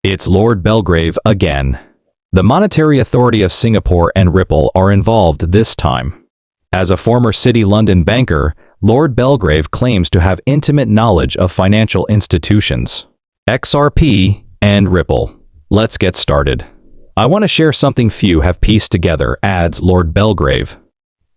It's Lord Belgrave again. The Monetary Authority of Singapore and Ripple are involved this time. As a former City London banker, Lord Belgrave claims to have intimate knowledge of financial institutions, XRP, and Ripple. Let's get started. I want to share something few have pieced together, adds Lord Belgrave.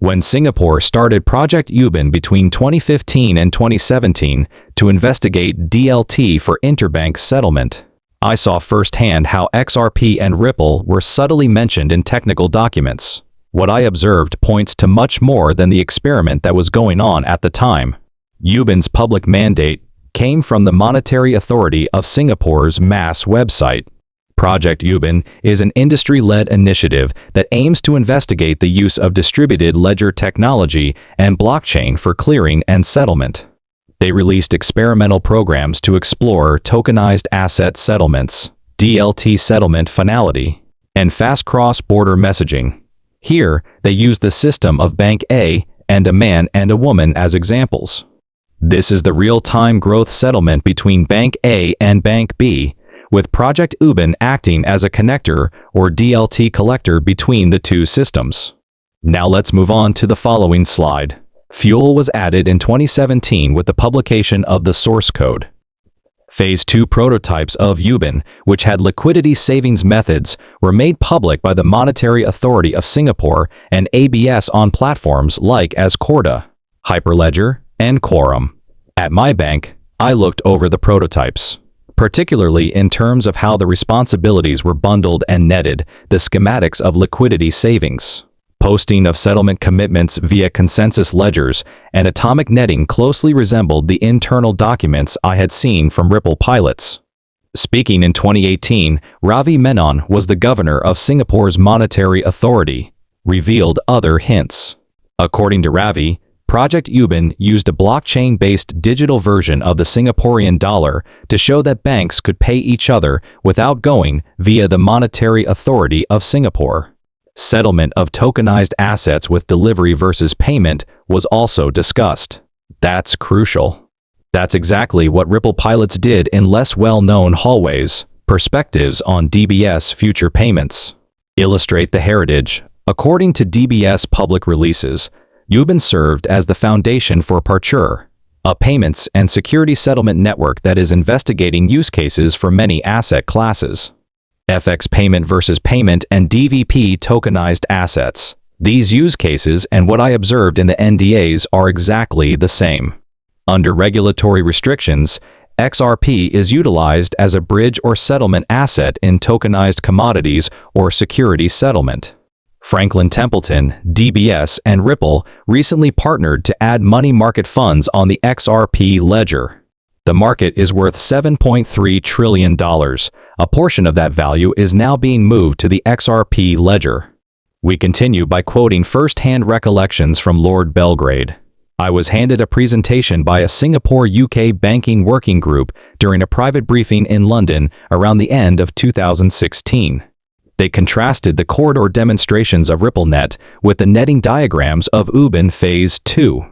When Singapore started Project Ubin between 2015 and 2017 to investigate DLT for interbank settlement, I saw firsthand how XRP and Ripple were subtly mentioned in technical documents. What I observed points to much more than the experiment that was going on at the time. Ubin's public mandate came from the Monetary Authority of Singapore's MAS website. Project Ubin is an industry-led initiative that aims to investigate the use of distributed ledger technology and blockchain for clearing and settlement. They released experimental programs to explore tokenized asset settlements, DLT settlement finality, and fast cross-border messaging. Here, they used the system of Bank A and a man and a woman as examples. This is the real-time growth settlement between Bank A and Bank B, with Project Ubin acting as a connector or DLT collector between the two systems. Now let's move on to the following slide. Fuel was added in 2017 with the publication of the source code. Phase 2 prototypes of Ubin, which had liquidity savings methods, were made public by the Monetary Authority of Singapore and ABS on platforms like as Corda, Hyperledger, and Quorum. At my bank, I looked over the prototypes, particularly in terms of how the responsibilities were bundled and netted, the schematics of liquidity savings, posting of settlement commitments via consensus ledgers, and atomic netting closely resembled the internal documents I had seen from Ripple pilots. Speaking in 2018, Ravi Menon was the governor of Singapore's Monetary Authority, revealed other hints. According to Ravi, Project Ubin used a blockchain-based digital version of the Singaporean dollar to show that banks could pay each other without going via the Monetary Authority of Singapore. Settlement of tokenized assets with delivery versus payment was also discussed. That's crucial. That's exactly what Ripple pilots did in less well-known hallways. Perspectives on DBS future payments illustrate the heritage. According to DBS public releases, Ubin served as the foundation for Parture, a payments and security settlement network that is investigating use cases for many asset classes. FX payment versus payment and DVP tokenized assets. These use cases and what I observed in the NDAs are exactly the same. Under regulatory restrictions, XRP is utilized as a bridge or settlement asset in tokenized commodities or security settlement. Franklin Templeton, DBS, and Ripple recently partnered to add money market funds on the XRP ledger. The market is worth $7.3 trillion. A portion of that value is now being moved to the XRP ledger. We continue by quoting first-hand recollections from Lord Belgrave. I was handed a presentation by a Singapore-UK banking working group during a private briefing in London around the end of 2016. They contrasted the corridor demonstrations of RippleNet with the netting diagrams of Ubin Phase 2.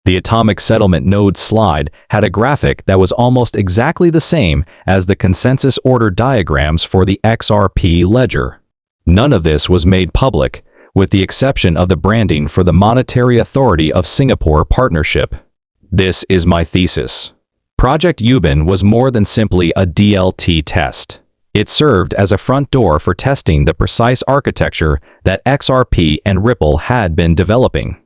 The atomic settlement node slide had a graphic that was almost exactly the same as the consensus order diagrams for the XRP ledger. None of this was made public, with the exception of the branding for the Monetary Authority of Singapore partnership. This is my thesis. Project Ubin was more than simply a DLT test. It served as a front door for testing the precise architecture that XRP and Ripple had been developing.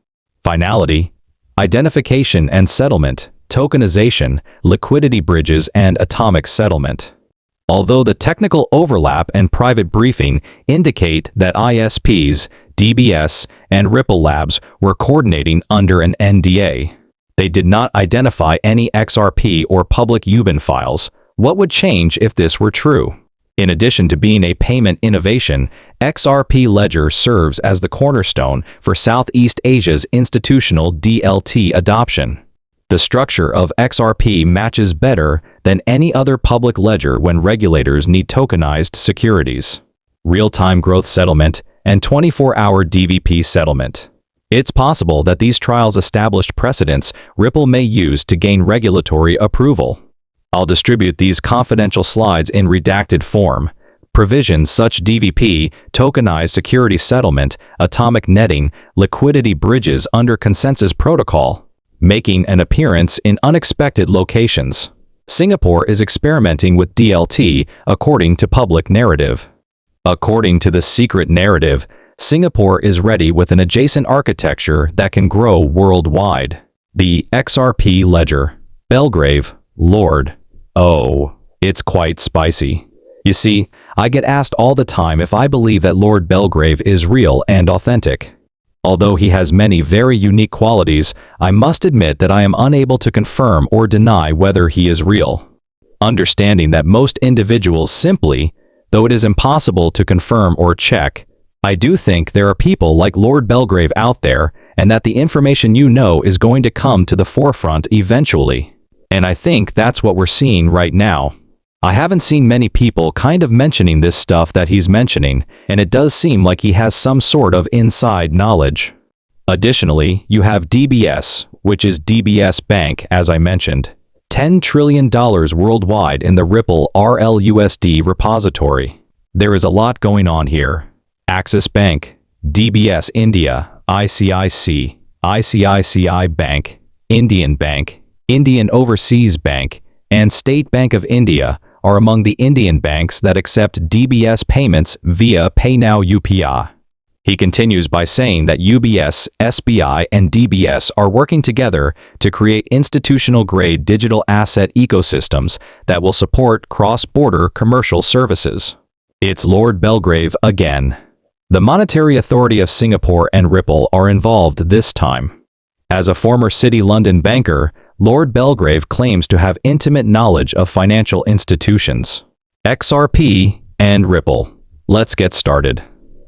Finality, identification and settlement, tokenization, liquidity bridges, and atomic settlement. Although the technical overlap and private briefing indicate that ISPs, DBS, and Ripple Labs were coordinating under an NDA, they did not identify any XRP or public Ubin files. What would change if this were true? In addition to being a payment innovation, XRP Ledger serves as the cornerstone for Southeast Asia's institutional DLT adoption. The structure of XRP matches better than any other public ledger when regulators need tokenized securities, real-time growth settlement, and 24-hour DVP settlement. It's possible that these trials established precedents Ripple may use to gain regulatory approval. I'll distribute these confidential slides in redacted form. Provisions such DVP, tokenized security settlement, atomic netting, liquidity bridges under consensus protocol, making an appearance in unexpected locations. Singapore is experimenting with DLT according to public narrative. According to the secret narrative, Singapore is ready with an adjacent architecture that can grow worldwide. The XRP ledger. Belgrave, Lord. Oh, it's quite spicy. You see, I get asked all the time if I believe that Lord Belgrave is real and authentic. Although he has many very unique qualities, I must admit that I am unable to confirm or deny whether he is real. Understanding that most individuals simply, though it is impossible to confirm or check, I do think there are people like Lord Belgrave out there, and that the information you know is going to come to the forefront eventually. And I think that's what we're seeing right now. I haven't seen many people kind of mentioning this stuff that he's mentioning, and it does seem like he has some sort of inside knowledge. Additionally, you have DBS, which is DBS Bank, as I mentioned. $10 trillion worldwide in the Ripple RLUSD repository. There is a lot going on here. Axis Bank, DBS India, ICIC, ICICI Bank, Indian Bank, Indian Overseas Bank, and State Bank of India are among the Indian banks that accept DBS payments via PayNow UPI. He continues by saying that UBS, SBI, and DBS are working together to create institutional-grade digital asset ecosystems that will support cross-border commercial services. It's Lord Belgrave again. The Monetary Authority of Singapore and Ripple are involved this time. As a former City London banker, Lord Belgrave claims to have intimate knowledge of financial institutions, XRP, and Ripple. Let's get started.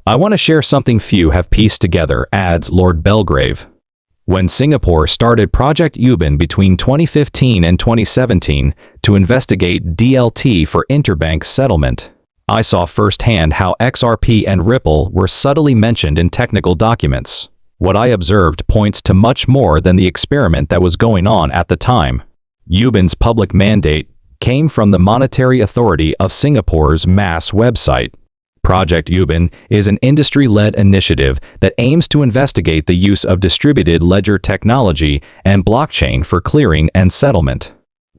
I want to share something few have pieced together, adds Lord Belgrave. When Singapore started Project Ubin between 2015 and 2017 to investigate DLT for interbank settlement, I saw firsthand how XRP and Ripple were subtly mentioned in technical documents. What I observed points to much more than the experiment that was going on at the time. Ubin's public mandate came from the Monetary Authority of Singapore's MAS website. Project Ubin is an industry-led initiative that aims to investigate the use of distributed ledger technology and blockchain for clearing and settlement.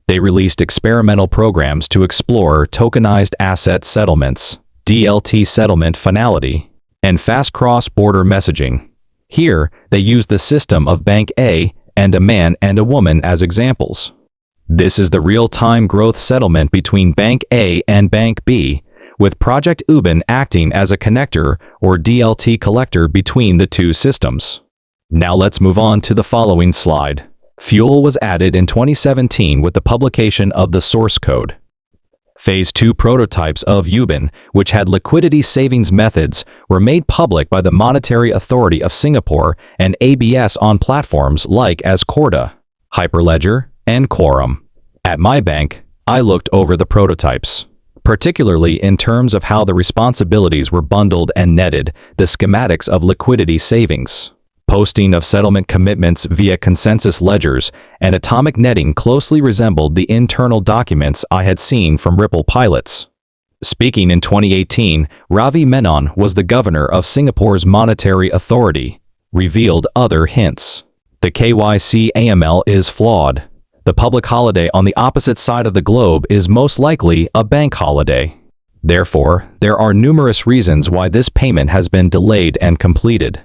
They released experimental programs to explore tokenized asset settlements, DLT settlement finality, and fast cross-border messaging. Here, they use the system of Bank A and a man and a woman as examples. This is the real-time growth settlement between Bank A and Bank B, with Project Ubin acting as a connector or DLT collector between the two systems. Now let's move on to the following slide. Fuel was added in 2017 with the publication of the source code. Phase 2 prototypes of Ubin, which had liquidity savings methods, were made public by the Monetary Authority of Singapore and ABS on platforms like as Corda, Hyperledger, and Quorum. At my bank, I looked over the prototypes, particularly in terms of how the responsibilities were bundled and netted, the schematics of liquidity savings, posting of settlement commitments via consensus ledgers, and atomic netting closely resembled the internal documents I had seen from Ripple pilots. Speaking in 2018, Ravi Menon was the governor of Singapore's Monetary Authority, revealed other hints. The KYC AML is flawed. The public holiday on the opposite side of the globe is most likely a bank holiday. Therefore, there are numerous reasons why this payment has been delayed and completed.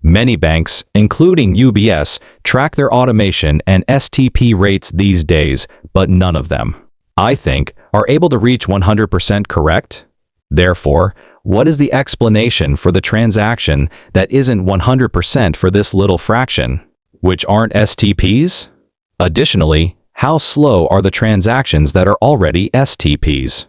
Many banks, including UBS, track their automation and STP rates these days, but none of them, I think, are able to reach 100% correct. Therefore, what is the explanation for the transaction that isn't 100% for this little fraction, which aren't STPs? Additionally, how slow are the transactions that are already STPs?